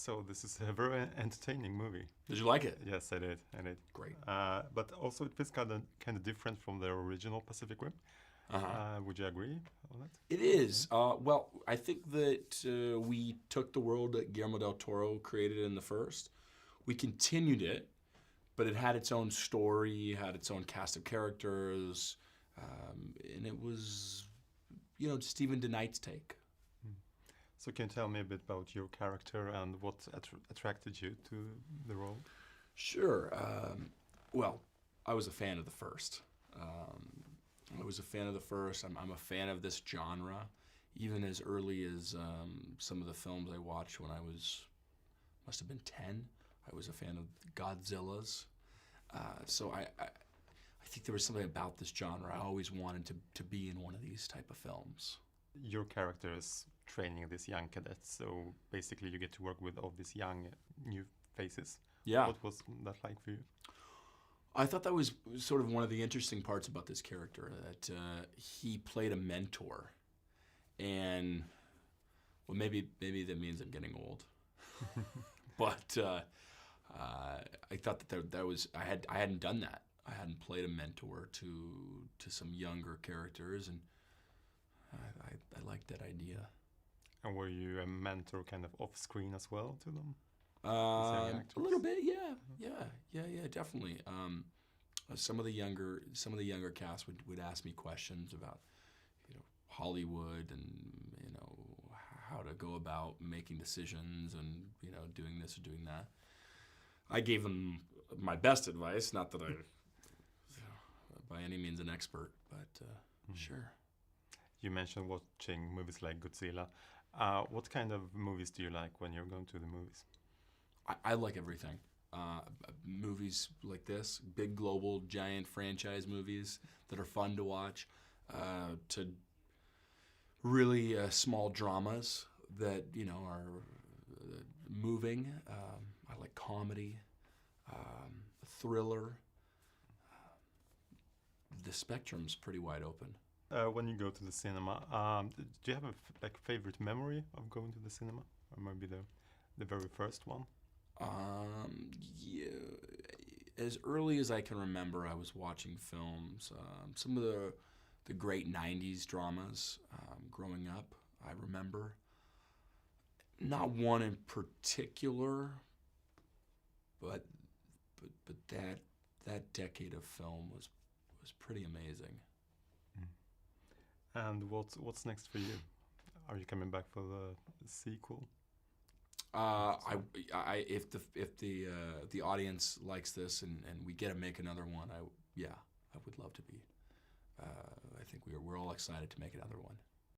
So this is a very entertaining movie. Did you like it? Yes, I did. I did. Great. But also it feels kind of different from the original Pacific Rim. Would you agree on that? It is. Well, I think that we took the world that Guillermo del Toro created in the first. We continued it, but it had its own story, had its own cast of characters, and it was, Stephen DeKnight's take. So can you tell me a bit about your character and what attracted you to the role? Sure. Well, I was a fan of the first. I'm a fan of this genre, even as early as some of the films I watched when I must have been 10. I was a fan of Godzilla's. So I think there was something about this genre. I always wanted to be in one of these type of films. Your character is training these young cadets, so basically you get to work with all these young new faces. Yeah. What was that like for you? I thought that was sort of one of the interesting parts about this character, that he played a mentor. And, well, maybe that means I'm getting old. But I thought that was, I hadn't done that. I hadn't played a mentor to some younger characters, and I liked that idea. And were you a mentor kind of off screen as well to them? A little bit, yeah, definitely. Some of the younger cast would ask me questions about, Hollywood and how to go about making decisions and doing this or doing that. I gave them my best advice, not that I, by any means, an expert, but sure. You mentioned watching movies like Godzilla. What kind of movies do you like when you're going to the movies? I like everything. Movies like this, big global giant franchise movies that are fun to watch, to really small dramas that are moving. I like comedy, thriller. The spectrum's pretty wide open. When you go to the cinema, do you have a favorite memory of going to the cinema, or maybe the very first one? Yeah, as early as I can remember, I was watching films. Some of the great '90s dramas growing up, I remember. Not one in particular, but that decade of film was pretty amazing. And what's next for you? Are you coming back for the sequel? If the audience likes this and we get to make another one, I would love to be. I think we're all excited to make another one.